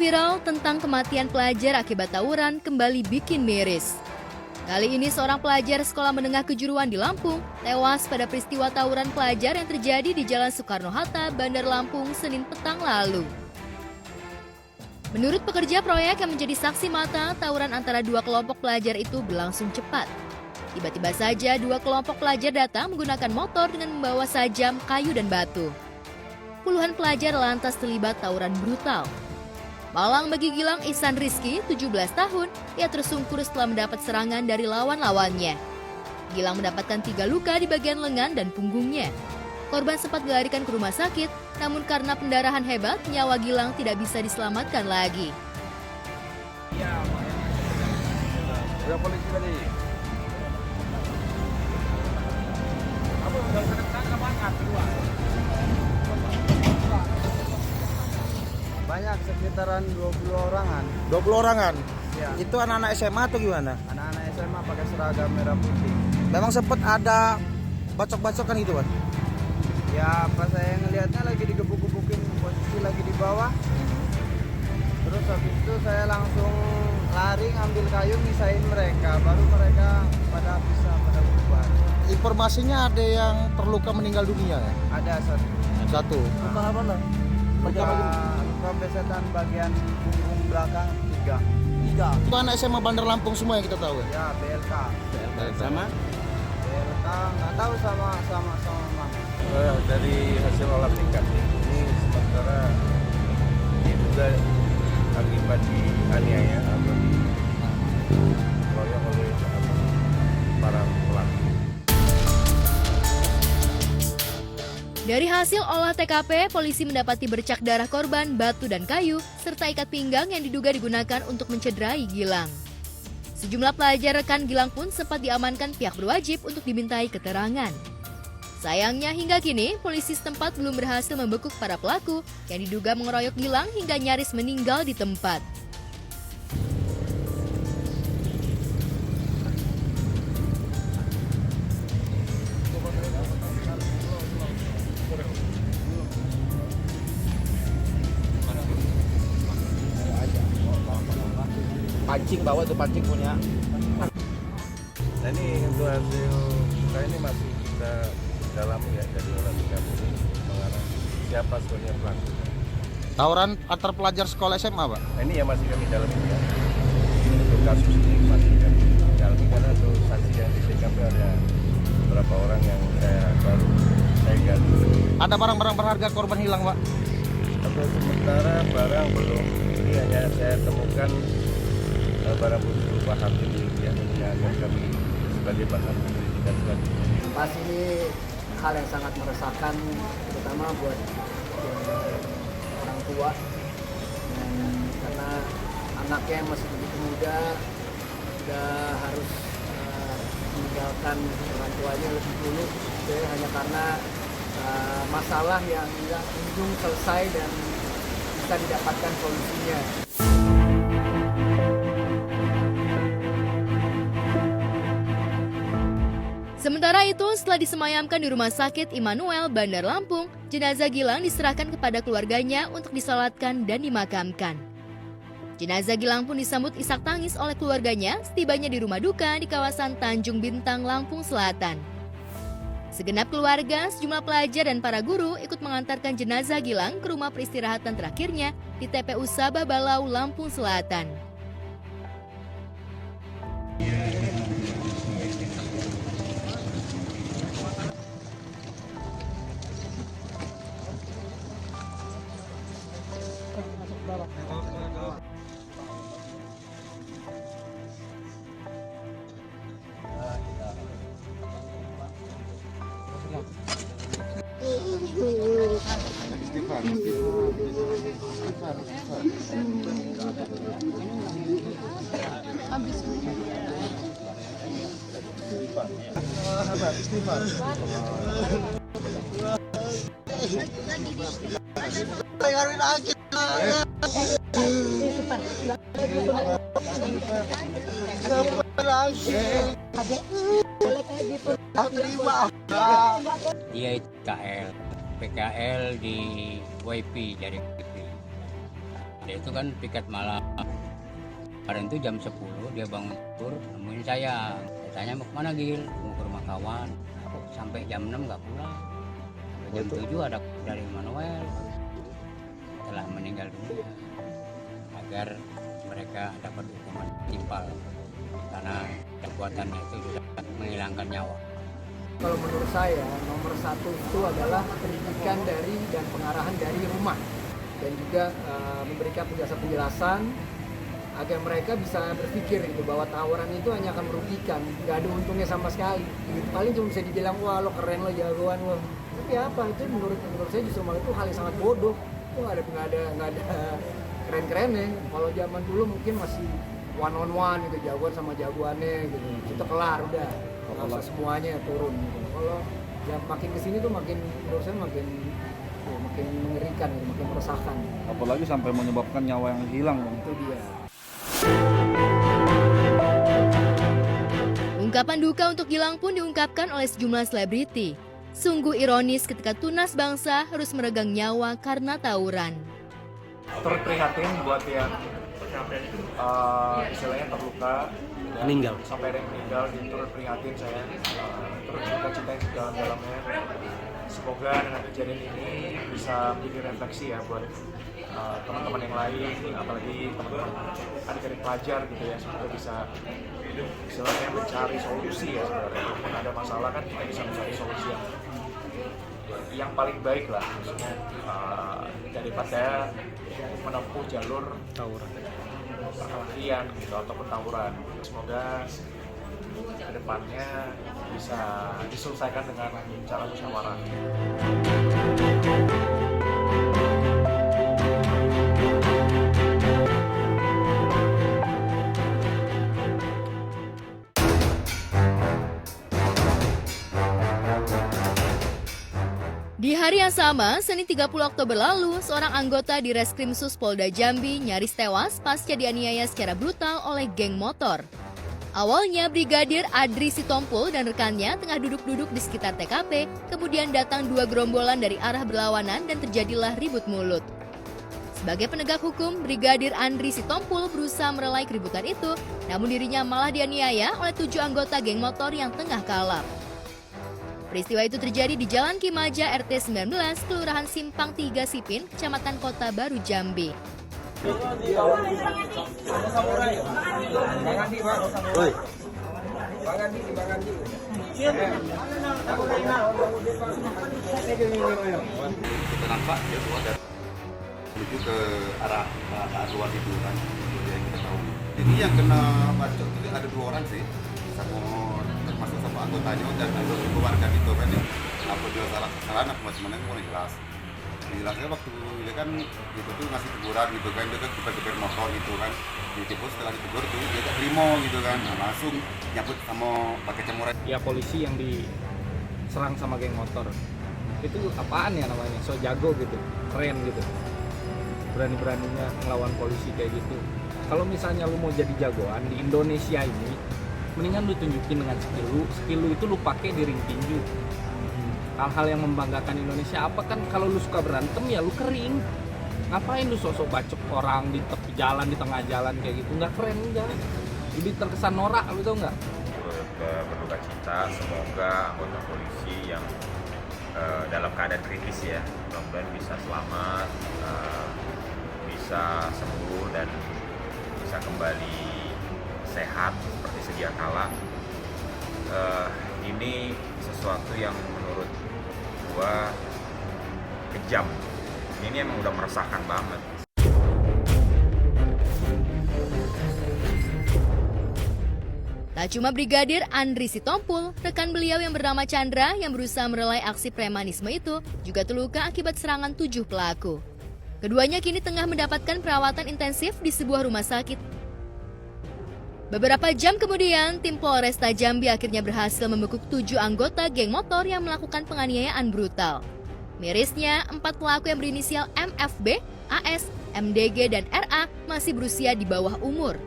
viral tentang kematian pelajar akibat tawuran kembali bikin miris. Kali ini seorang pelajar sekolah menengah kejuruan di Lampung tewas pada peristiwa tawuran pelajar yang terjadi di Jalan Soekarno-Hatta, Bandar Lampung, Senin petang lalu. Menurut pekerja proyek yang menjadi saksi mata, tawuran antara dua kelompok pelajar itu berlangsung cepat. Tiba-tiba saja dua kelompok pelajar datang menggunakan motor dengan membawa sajam, kayu, dan batu. Puluhan pelajar lantas terlibat tawuran brutal. Malang bagi Gilang Ihsan Rizky, 17 tahun, ia tersungkur setelah mendapat serangan dari lawan-lawannya. Gilang mendapatkan 3 luka di bagian lengan dan punggungnya. Korban sempat dilarikan ke rumah sakit, namun karena pendarahan hebat, nyawa Gilang tidak bisa diselamatkan lagi. Iya, udah polisi tadi. Apa udah sana banyak keluar? Banyak, sekitaran 20 orangan. 20 orangan? Ya. Itu anak-anak SMA atau gimana? Anak-anak SMA pakai seragam merah putih. Memang sempat ada bacok-bacokan gitu, Pak? Ya, pas saya ngelihatnya lagi digebuk-gebukin, posisi lagi di bawah. Terus habis itu saya langsung lari ngambil kayu misahin mereka. Baru mereka pada bubar. Informasinya ada yang terluka meninggal dunia ya? Ada satu. Luka apa lah? Luka besetan bagian punggung belakang 3. Itu anak SMA Bandar Lampung semua yang kita tahu ya? Ya, BLK. Sama? BLK nggak tahu sama mana. Dari hasil olah tkp ini sementara diduga akibat dianiaya atau dikeroyok oleh para pelaku. Dari hasil olah TKP, polisi mendapati bercak darah korban, batu dan kayu, serta ikat pinggang yang diduga digunakan untuk mencederai Gilang. Sejumlah pelajar rekan Gilang pun sempat diamankan pihak berwajib untuk dimintai keterangan. Sayangnya hingga kini, polisi setempat belum berhasil membekuk para pelaku yang diduga mengeroyok Gilang hingga nyaris meninggal di tempat. Pancing, bawa itu pancing punya. Nah ini untuk hasil kita ini masih kita dalami ya dari olah tkp ini mengarah siapa sebenarnya pelaku. Tawuran antar pelajar sekolah SMA, Pak? Nah ini yang masih kami dalami ya. Untuk kasus ini masih kami dalami karena untuk saksi yang di TKP ada beberapa orang yang baru saya gali. Ada barang-barang berharga korban hilang, Pak? Untuk sementara barang belum, ini hanya saya temukan barang bukti berupa HP milik dia yang akan kami sebagai bahan penyelidikan selanjutnya. Pas ini hal yang sangat meresahkan, terutama buat orang tua, dan karena anaknya yang masih begitu muda sudah harus meninggalkan orang tuanya lebih dulu, hanya karena masalah yang tidak kunjung selesai dan bisa didapatkan solusinya. Sementara itu, setelah disemayamkan di Rumah Sakit Immanuel, Bandar Lampung, jenazah Gilang diserahkan kepada keluarganya untuk disalatkan dan dimakamkan. Jenazah Gilang pun disambut isak tangis oleh keluarganya setibanya di rumah duka di kawasan Tanjung Bintang, Lampung Selatan. Segenap keluarga, sejumlah pelajar dan para guru ikut mengantarkan jenazah Gilang ke rumah peristirahatan terakhirnya di TPU Sabah Balau, Lampung Selatan. Dia itu PKL di WIP dari WIP. Dia itu kan piket malam. Kemarin itu jam 10 dia bangun tidur nemuin saya. Saya tanya mau kemana Gil? Mau ke rumah kawan. Aku sampai jam 6 nggak pulang. Sampai jam 7 ada dari Manuel. Telah meninggal dunia. Agar mereka dapat hukuman timpal. Karena perbuatannya itu sudah menghilangkan nyawa. Kalau menurut saya nomor satu itu adalah pendidikan dari dan pengarahan dari rumah. Dan juga memberikan penjelasan agar mereka bisa berpikir gitu bahwa tawaran itu hanya akan merugikan, nggak ada untungnya sama sekali. Paling cuma bisa dibilang wah lo keren lo jagoan lo. Tapi apa itu menurut saya justru malah itu hal yang sangat bodoh. Itu nggak ada keren-kerennya. Kalau zaman dulu mungkin masih one on one gitu, jagoan sama jagoannya gitu. Itu kelar udah, nggak usah semuanya turun. Gitu. Kalau ya makin kesini tuh makin menurut saya makin mengerikan, gitu, makin meresahkan. Apalagi sampai menyebabkan nyawa yang hilang. Itu dia. Ungkapan duka untuk Gilang pun diungkapkan oleh sejumlah selebriti. Sungguh ironis ketika tunas bangsa harus meregang nyawa karena tawuran. Turut prihatin buat yang istilahnya terluka, meninggal sampai ada yang meninggal, turut prihatin saya, turut cita-cita yang dalam-dalamnya. Semoga dengan kejadian ini bisa menjadi refleksi ya buat teman-teman yang lain, apalagi teman-teman adik-adik pelajar gitu ya, semoga bisa istilahnya mencari solusi ya sebenarnya. Walaupun ada masalah kan kita bisa mencari solusi yang paling baik lah, maksudnya daripada menempuh jalur tawuran, perkelahian gitu ataupun tawuran. Semoga kedepannya bisa diselesaikan dengan cara musyawarah. Di hari yang sama, Senin 30 Oktober lalu, seorang anggota di Reskrimsus Polda Jambi nyaris tewas pasca dianiaya secara brutal oleh geng motor. Awalnya, Brigadir Adri Sitompul dan rekannya tengah duduk-duduk di sekitar TKP, kemudian datang dua gerombolan dari arah berlawanan dan terjadilah ribut mulut. Sebagai penegak hukum, Brigadir Andri Sitompul berusaha merelai keributan itu, namun dirinya malah dianiaya oleh 7 anggota geng motor yang tengah kalap. Peristiwa itu terjadi di Jalan Kimaja RT 19, Kelurahan Simpang 3 Sipin, Kecamatan Kota Baru, Jambi. Kita nampak dia keluar dari menuju ke arah luar itu kan, yang kita tahu. Jadi yang kena bacok itu ada 2 orang sih, termasuk sama anggotanya dan keluarga gitu kan ya. Apa dia salah kesalahan apa macam-macam kurang jelas. Jelasnya waktu dia kan gitu tuh ngasih teguran gitu kan, dia kan geber motor gitu kan. Ditipu setelah ditegur tuh dia tak terima gitu kan, nah, langsung nyabut sama pakai cemuran. Ya polisi yang diserang sama geng motor itu apaan ya namanya, so jago gitu, keren gitu, berani-beraninya ngelawan polisi kayak gitu. Kalau misalnya lu mau jadi jagoan di Indonesia ini, mendingan lu tunjukin dengan skill lu itu lu pakai di ring tinju. Hal-hal yang membanggakan Indonesia apa kan, kalau lu suka berantem ya lu kering. Ngapain lu sok-sok bacok orang di tepi jalan, di tengah jalan kayak gitu, nggak keren, enggak. Lebih terkesan norak, lu tau nggak? Berduka cita, semoga anggota polisi yang dalam keadaan kritis ya, mudah-mudahan bisa selamat, bisa sembuh dan bisa kembali sehat seperti sedia kala. Ini sesuatu yang menurut gua kejam. Ini emang udah meresahkan banget. Tak cuma Brigadir Andri Sitompul, rekan beliau yang bernama Chandra yang berusaha merelai aksi premanisme itu juga terluka akibat serangan 7 pelaku. Keduanya kini tengah mendapatkan perawatan intensif di sebuah rumah sakit. Beberapa jam kemudian, tim Polresta Jambi akhirnya berhasil membekuk 7 anggota geng motor yang melakukan penganiayaan brutal. Mirisnya, 4 pelaku yang berinisial MFB, AS, MDG, dan RA masih berusia di bawah umur.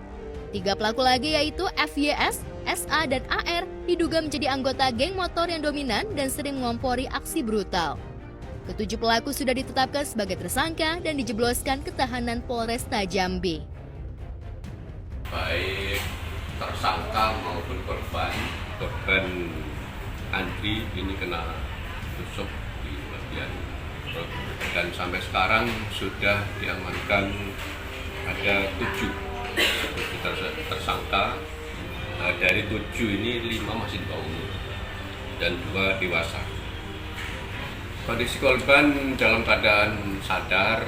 3 pelaku lagi yaitu FYS, SA, dan AR diduga menjadi anggota geng motor yang dominan dan sering mengompori aksi brutal. Ketujuh pelaku sudah ditetapkan sebagai tersangka dan dijebloskan ke tahanan Polresta Jambi. Baik tersangka maupun korban antri ini kena tusuk di bagian perut. Dan sampai sekarang sudah diamankan ada 7 tersangka. Dari 7 ini 5 masih di bawah umur dan 2 dewasa. Kondisi korban dalam keadaan sadar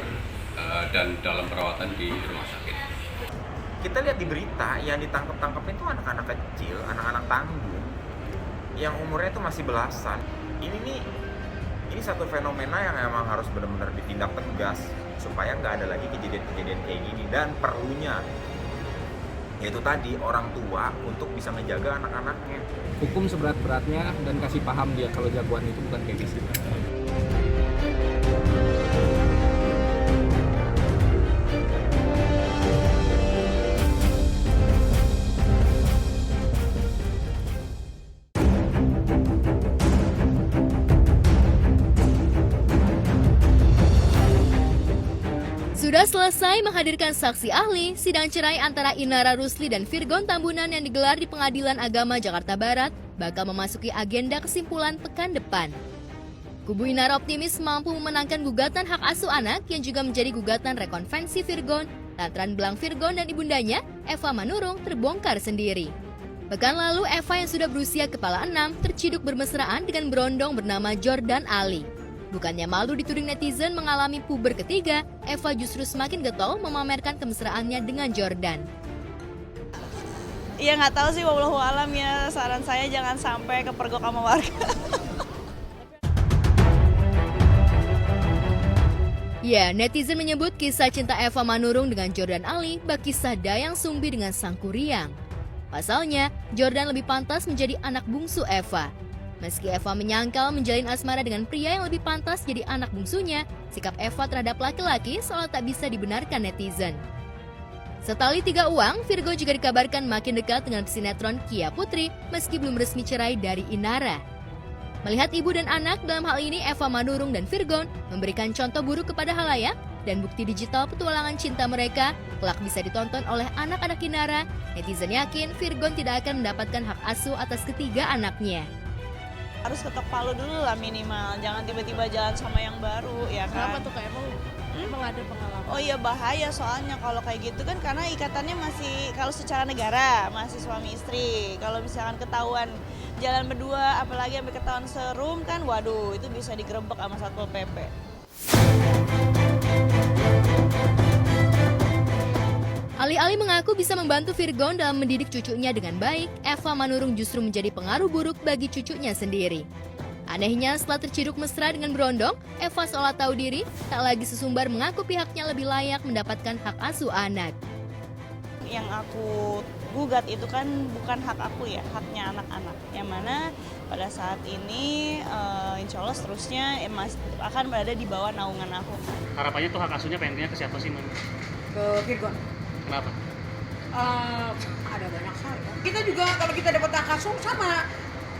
dan dalam perawatan di rumah sakit. Kita lihat di berita yang ditangkap itu anak-anak kecil, anak-anak tanggung yang umurnya itu masih belasan. Ini satu fenomena yang emang harus benar-benar ditindak tegas supaya nggak ada lagi kejadian-kejadian kayak gini. Dan perlunya yaitu tadi orang tua untuk bisa menjaga anak-anaknya. Hukum seberat-beratnya dan kasih paham dia kalau jagoan itu bukan kayak gitu. Sudah selesai menghadirkan saksi ahli, sidang cerai antara Inara Rusli dan Virgon Tambunan yang digelar di Pengadilan Agama Jakarta Barat bakal memasuki agenda kesimpulan pekan depan. Kubu Inara optimis mampu memenangkan gugatan hak asuh anak yang juga menjadi gugatan rekonvensi Virgon lantaran belang Virgon dan ibundanya, Eva Manurung, terbongkar sendiri. Pekan lalu, Eva yang sudah berusia kepala 6 terciduk bermesraan dengan berondong bernama Jordan Ali. Bukannya malu dituding netizen mengalami puber ketiga, Eva justru semakin getol memamerkan kemesraannya dengan Jordan. Ya nggak tahu sih, wallahu alam ya, saran saya jangan sampai kepergok sama warga. Ya, netizen menyebut kisah cinta Eva Manurung dengan Jordan Ali bak kisah Dayang Sumbi dengan Sang Kuryang. Pasalnya, Jordan lebih pantas menjadi anak bungsu Eva. Meski Eva menyangkal menjalin asmara dengan pria yang lebih pantas jadi anak bungsunya, sikap Eva terhadap laki-laki seolah tak bisa dibenarkan netizen. Setali 3 uang, Virgo juga dikabarkan makin dekat dengan sinetron Kia Putri meski belum resmi cerai dari Inara. Melihat ibu dan anak, dalam hal ini Eva Manurung dan Virgon memberikan contoh buruk kepada halayak dan bukti digital petualangan cinta mereka kelak bisa ditonton oleh anak-anak Inara, netizen yakin Virgon tidak akan mendapatkan hak asuh atas ketiga anaknya. Harus ketok palu dulu lah minimal, jangan tiba-tiba jalan sama yang baru, ya kan? Kenapa tuh Kak? Emang ada pengalaman? Oh iya, bahaya soalnya kalau kayak gitu kan, karena ikatannya masih, kalau secara negara masih suami istri. Kalau misalkan ketahuan jalan berdua, apalagi sampai ketahuan serum kan, waduh itu bisa digerebek sama Satpol PP. Alih-alih mengaku bisa membantu Virgon dalam mendidik cucunya dengan baik, Eva Manurung justru menjadi pengaruh buruk bagi cucunya sendiri. Anehnya, setelah terciduk mesra dengan berondong, Eva seolah tahu diri, tak lagi sesumbar mengaku pihaknya lebih layak mendapatkan hak asuh anak. Yang aku gugat itu kan bukan hak aku ya, haknya anak-anak. Yang mana pada saat ini insya Allah seterusnya akan berada di bawah naungan aku. Harapannya tuh hak asuhnya pengennya ke siapa sih, Man? Ke Virgon. Kenapa? Ada banyak hal ya. Kita juga kalau kita dapat hak asuh sama,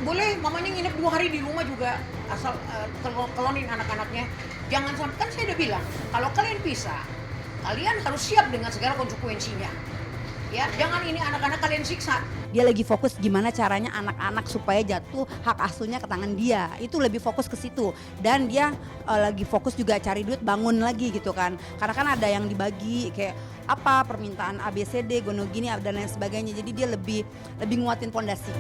boleh mamanya nginep 2 hari di rumah juga, asal kelonin anak-anaknya. Jangan sampai, kan saya udah bilang, kalau kalian pisah, kalian harus siap dengan segala konsekuensinya. Ya, jangan ini anak-anak kalian siksa. Dia lagi fokus gimana caranya anak-anak supaya jatuh hak asuhnya ke tangan dia. Itu lebih fokus ke situ. Dan dia lagi fokus juga cari duit, bangun lagi gitu kan. Karena kan ada yang dibagi kayak apa permintaan ABCD, gono gini dan lain sebagainya. Jadi dia lebih nguatin pondasi.